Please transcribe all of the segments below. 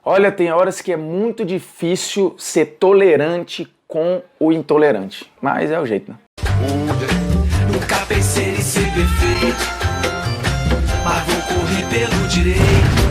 Olha, tem horas que é muito difícil ser tolerante com o intolerante, mas é o jeito, né? Nunca pensei em ser perfeito, mas vou correr pelo direito.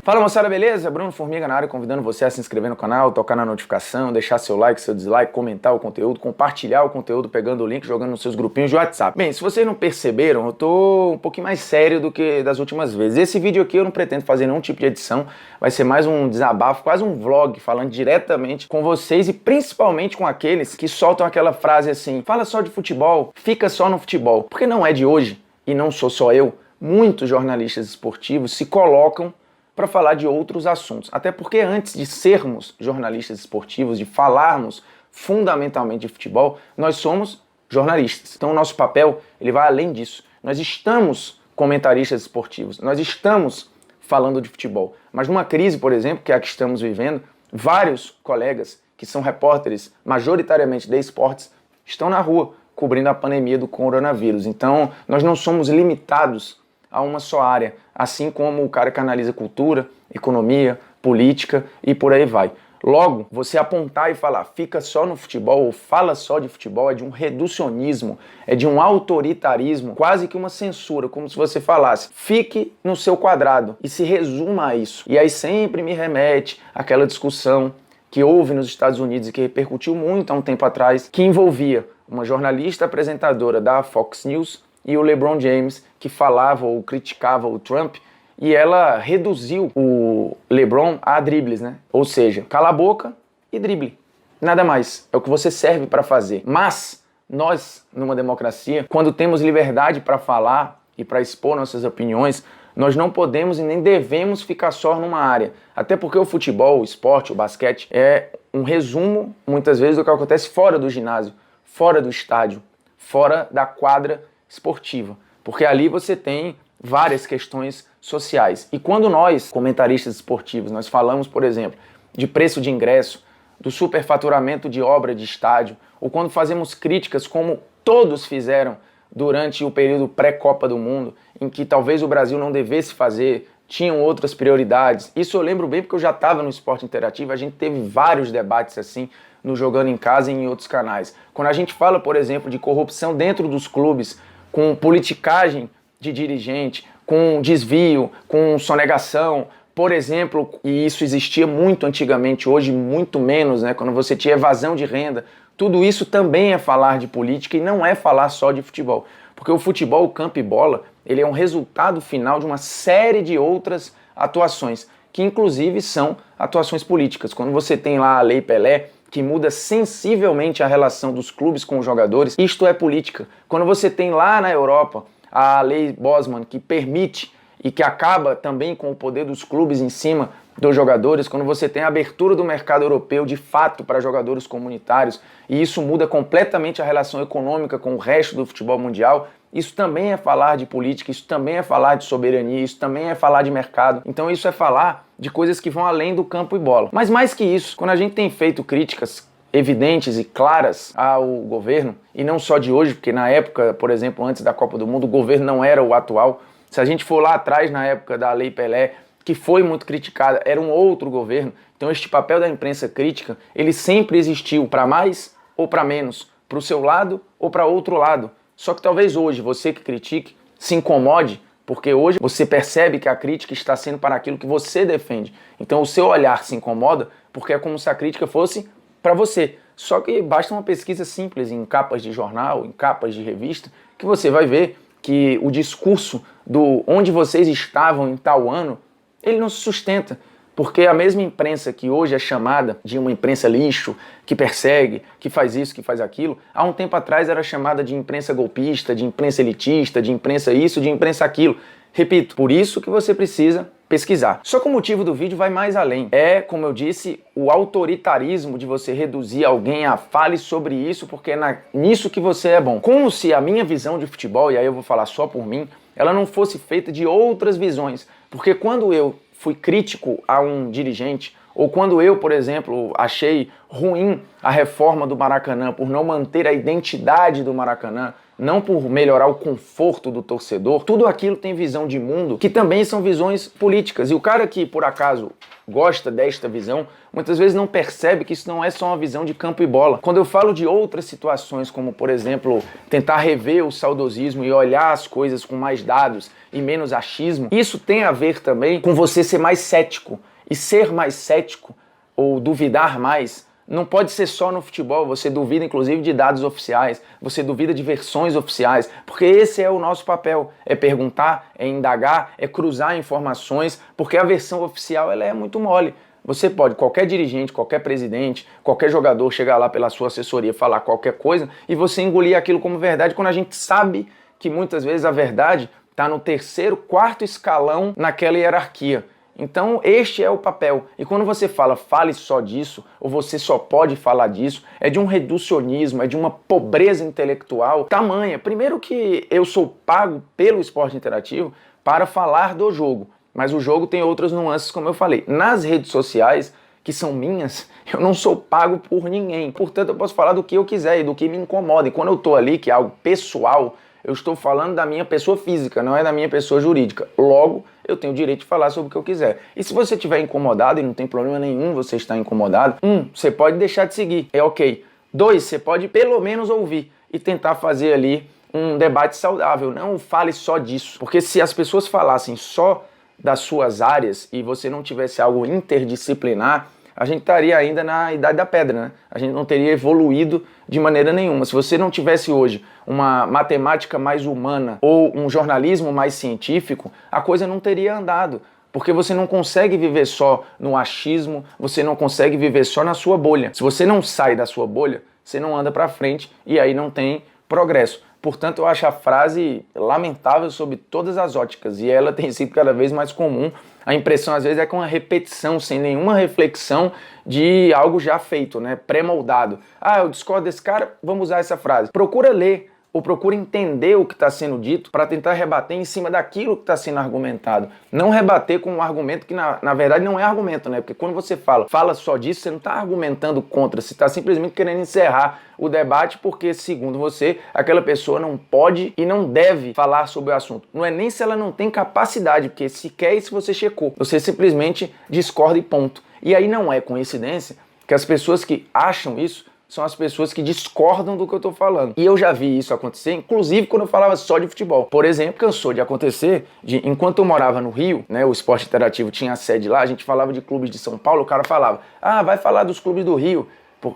Fala moçada, beleza? Bruno Formiga na área, convidando você a se inscrever no canal, tocar na notificação, deixar seu like, seu dislike, comentar o conteúdo, compartilhar o conteúdo pegando o link, jogando nos seus grupinhos de WhatsApp. Bem, se vocês não perceberam, eu tô um pouquinho mais sério do que das últimas vezes. Esse vídeo aqui eu não pretendo fazer nenhum tipo de edição, vai ser mais um desabafo, quase um vlog, falando diretamente com vocês e principalmente com aqueles que soltam aquela frase assim: fala só de futebol, fica só no futebol. Porque não é de hoje, e não sou só eu, muitos jornalistas esportivos se colocam para falar de outros assuntos. Até porque antes de sermos jornalistas esportivos, de falarmos fundamentalmente de futebol, nós somos jornalistas. Então o nosso papel ele vai além disso. Nós estamos comentaristas esportivos, nós estamos falando de futebol. Mas numa crise, por exemplo, que é a que estamos vivendo, vários colegas que são repórteres majoritariamente de esportes estão na rua cobrindo a pandemia do coronavírus. Então nós não somos limitados a uma só área, assim como o cara que analisa cultura, economia, política e por aí vai. Logo, você apontar e falar fica só no futebol ou fala só de futebol é de um reducionismo, é de um autoritarismo, quase que uma censura, como se você falasse fique no seu quadrado e se resuma a isso. E aí sempre me remete àquela discussão que houve nos Estados Unidos e que repercutiu muito há um tempo atrás, que envolvia uma jornalista apresentadora da Fox News e o LeBron James, que falava ou criticava o Trump, e ela reduziu o LeBron a dribles, né? Ou seja, cala a boca e drible. Nada mais. É o que você serve para fazer. Mas nós, numa democracia, quando temos liberdade para falar e para expor nossas opiniões, nós não podemos e nem devemos ficar só numa área. Até porque o futebol, o esporte, o basquete é um resumo, muitas vezes, do que acontece fora do ginásio, fora do estádio, fora da quadra esportiva, porque ali você tem várias questões sociais. E quando nós, comentaristas esportivos, nós falamos, por exemplo, de preço de ingresso, do superfaturamento de obra de estádio, ou quando fazemos críticas como todos fizeram durante o período pré-Copa do Mundo, em que talvez o Brasil não devesse fazer, tinham outras prioridades. Isso eu lembro bem porque eu já estava no Esporte Interativo, a gente teve vários debates assim, no Jogando em Casa e em outros canais. Quando a gente fala, por exemplo, de corrupção dentro dos clubes, com politicagem de dirigente, com desvio, com sonegação, por exemplo, e isso existia muito antigamente, hoje muito menos, né? Quando você tinha evasão de renda, tudo isso também é falar de política e não é falar só de futebol. Porque o futebol, o campo e bola, ele é um resultado final de uma série de outras atuações, que inclusive são atuações políticas. Quando você tem lá a Lei Pelé, que muda sensivelmente a relação dos clubes com os jogadores, isto é política. Quando você tem lá na Europa a Lei Bosman, que permite e que acaba também com o poder dos clubes em cima dos jogadores, quando você tem a abertura do mercado europeu de fato para jogadores comunitários, e isso muda completamente a relação econômica com o resto do futebol mundial, isso também é falar de política, isso também é falar de soberania, isso também é falar de mercado. Então isso é falar de coisas que vão além do campo e bola. Mas mais que isso, quando a gente tem feito críticas evidentes e claras ao governo, e não só de hoje, porque na época, por exemplo, antes da Copa do Mundo, o governo não era o atual. Se a gente for lá atrás, na época da Lei Pelé, que foi muito criticada, era um outro governo. Então este papel da imprensa crítica, ele sempre existiu, para mais ou para menos, para o seu lado ou para outro lado. Só que talvez hoje, você que critique, se incomode, porque hoje você percebe que a crítica está sendo para aquilo que você defende. Então o seu olhar se incomoda, porque é como se a crítica fosse para você. Só que basta uma pesquisa simples em capas de jornal, em capas de revista, que você vai ver que o discurso do onde vocês estavam em tal ano, ele não se sustenta. Porque a mesma imprensa que hoje é chamada de uma imprensa lixo, que persegue, que faz isso, que faz aquilo, há um tempo atrás era chamada de imprensa golpista, de imprensa elitista, de imprensa isso, de imprensa aquilo. Repito, por isso que você precisa pesquisar. Só que o motivo do vídeo vai mais além. É, como eu disse, o autoritarismo de você reduzir alguém a fale sobre isso, porque é nisso que você é bom. Como se a minha visão de futebol, e aí eu vou falar só por mim, ela não fosse feita de outras visões. Porque quando eu fui crítico a um dirigente, ou quando eu, por exemplo, achei ruim a reforma do Maracanã por não manter a identidade do Maracanã, não por melhorar o conforto do torcedor, tudo aquilo tem visão de mundo que também são visões políticas. E o cara que, por acaso, gosta desta visão, muitas vezes não percebe que isso não é só uma visão de campo e bola. Quando eu falo de outras situações, como, por exemplo, tentar rever o saudosismo e olhar as coisas com mais dados e menos achismo, isso tem a ver também com você ser mais cético. E ser mais cético, ou duvidar mais, não pode ser só no futebol. Você duvida inclusive de dados oficiais, você duvida de versões oficiais, porque esse é o nosso papel, é perguntar, é indagar, é cruzar informações, porque a versão oficial ela é muito mole. Você pode, qualquer dirigente, qualquer presidente, qualquer jogador chegar lá pela sua assessoria falar qualquer coisa e você engolir aquilo como verdade, quando a gente sabe que muitas vezes a verdade está no terceiro, quarto escalão naquela hierarquia. Então este é o papel. E quando você fala, fale só disso, ou você só pode falar disso, é de um reducionismo, é de uma pobreza intelectual tamanha. Primeiro que eu sou pago pelo esporte interativo para falar do jogo, mas o jogo tem outras nuances, como eu falei. Nas redes sociais, que são minhas, eu não sou pago por ninguém. Portanto, eu posso falar do que eu quiser e do que me incomoda. E quando eu estou ali, que é algo pessoal, eu estou falando da minha pessoa física, não é da minha pessoa jurídica. Logo, eu tenho o direito de falar sobre o que eu quiser. E se você estiver incomodado, e não tem problema nenhum você estar incomodado, você pode deixar de seguir, é ok. 2, você pode pelo menos ouvir e tentar fazer ali um debate saudável. Não fale só disso, porque se as pessoas falassem só das suas áreas e você não tivesse algo interdisciplinar, a gente estaria ainda na idade da pedra, né? A gente não teria evoluído de maneira nenhuma. Se você não tivesse hoje uma matemática mais humana ou um jornalismo mais científico, a coisa não teria andado. Porque você não consegue viver só no achismo, você não consegue viver só na sua bolha. Se você não sai da sua bolha, você não anda para frente e aí não tem progresso. Portanto, eu acho a frase lamentável sob todas as óticas e ela tem sido cada vez mais comum. A impressão, às vezes, é com uma repetição, sem nenhuma reflexão de algo já feito, né? Pré-moldado. Ah, eu discordo desse cara, vamos usar essa frase. Procura ler ou procura entender o que está sendo dito para tentar rebater em cima daquilo que está sendo argumentado. Não rebater com um argumento que, na verdade, não é argumento, né? Porque quando você fala só disso, você não está argumentando contra, você está simplesmente querendo encerrar o debate porque, segundo você, aquela pessoa não pode e não deve falar sobre o assunto. Não é nem se ela não tem capacidade, porque se quer isso você checou. Você simplesmente discorda e ponto. E aí não é coincidência que as pessoas que acham isso são as pessoas que discordam do que eu tô falando. E eu já vi isso acontecer, inclusive quando eu falava só de futebol. Por exemplo, cansou de acontecer, enquanto eu morava no Rio, né, o Esporte Interativo tinha a sede lá, a gente falava de clubes de São Paulo, o cara falava, vai falar dos clubes do Rio.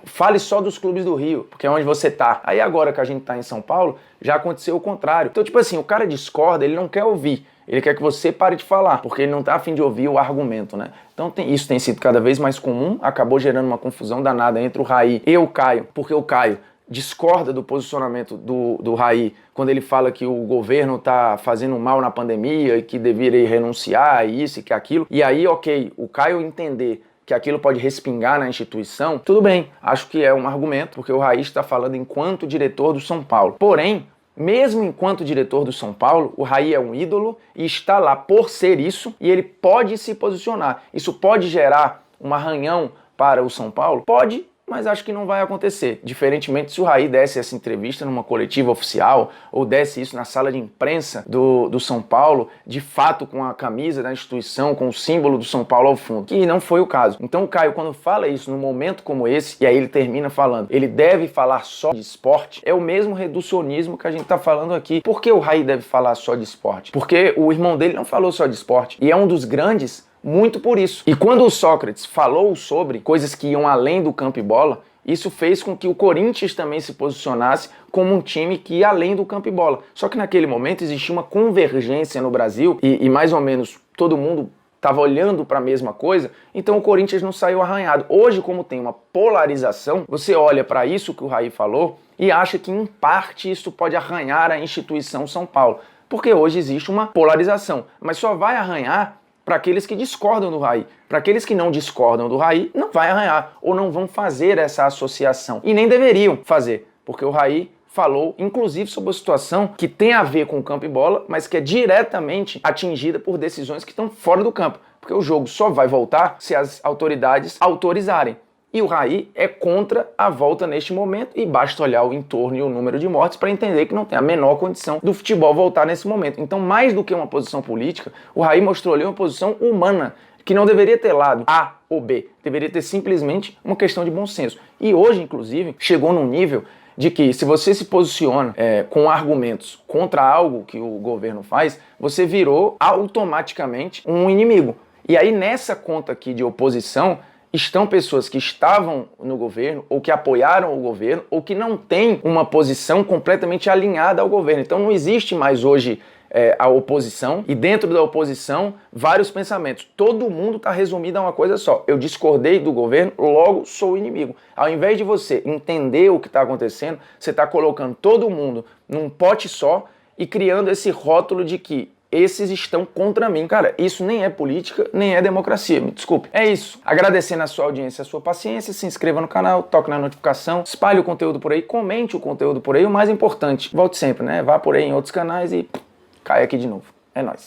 Fale só dos clubes do Rio, porque é onde você tá. Aí agora que a gente tá em São Paulo, já aconteceu o contrário. Então, tipo assim, o cara discorda, ele não quer ouvir. Ele quer que você pare de falar, porque ele não tá a fim de ouvir o argumento, né? Então isso tem sido cada vez mais comum, acabou gerando uma confusão danada entre o Raí e o Caio, porque o Caio discorda do posicionamento do Raí quando ele fala que o governo tá fazendo mal na pandemia e que deveria renunciar, isso e que aquilo. E aí, ok, o Caio entender que aquilo pode respingar na instituição, tudo bem, acho que é um argumento, porque o Raí está falando enquanto diretor do São Paulo. Porém, mesmo enquanto diretor do São Paulo, o Raí é um ídolo e está lá por ser isso e ele pode se posicionar. Isso pode gerar um arranhão para o São Paulo? Pode, mas acho que não vai acontecer. Diferentemente se o Raí desse essa entrevista numa coletiva oficial ou desse isso na sala de imprensa do São Paulo, de fato com a camisa da instituição, com o símbolo do São Paulo ao fundo, que não foi o caso. Então o Caio, quando fala isso num momento como esse, e aí ele termina falando, ele deve falar só de esporte, é o mesmo reducionismo que a gente está falando aqui. Por que o Raí deve falar só de esporte? Porque o irmão dele não falou só de esporte, e é um dos grandes muito por isso. E quando o Sócrates falou sobre coisas que iam além do campo e bola, isso fez com que o Corinthians também se posicionasse como um time que ia além do campo e bola. Só que naquele momento existia uma convergência no Brasil e mais ou menos todo mundo estava olhando para a mesma coisa, então o Corinthians não saiu arranhado. Hoje, como tem uma polarização, você olha para isso que o Raí falou e acha que em parte isso pode arranhar a instituição São Paulo. Porque hoje existe uma polarização, mas só vai arranhar para aqueles que discordam do Raí. Para aqueles que não discordam do Raí, não vai arranhar, ou não vão fazer essa associação. E nem deveriam fazer, porque o Raí falou, inclusive, sobre a situação que tem a ver com o campo e bola, mas que é diretamente atingida por decisões que estão fora do campo. Porque o jogo só vai voltar se as autoridades autorizarem. E o Raí é contra a volta neste momento e basta olhar o entorno e o número de mortes para entender que não tem a menor condição do futebol voltar nesse momento. Então, mais do que uma posição política, o Raí mostrou ali uma posição humana, que não deveria ter lado A ou B, deveria ter simplesmente uma questão de bom senso. E hoje, inclusive, chegou num nível de que se você se posiciona com argumentos contra algo que o governo faz, você virou automaticamente um inimigo. E aí nessa conta aqui de oposição estão pessoas que estavam no governo ou que apoiaram o governo ou que não têm uma posição completamente alinhada ao governo. Então não existe mais hoje a oposição e dentro da oposição vários pensamentos. Todo mundo está resumido a uma coisa só. Eu discordei do governo, logo sou inimigo. Ao invés de você entender o que está acontecendo, você está colocando todo mundo num pote só e criando esse rótulo de que esses estão contra mim. Cara, isso nem é política, nem é democracia, me desculpe. É isso. Agradecendo a sua audiência, a sua paciência, se inscreva no canal, toque na notificação, espalhe o conteúdo por aí, comente o conteúdo por aí. O mais importante, volte sempre, né? Vá por aí em outros canais e cai aqui de novo. É nóis.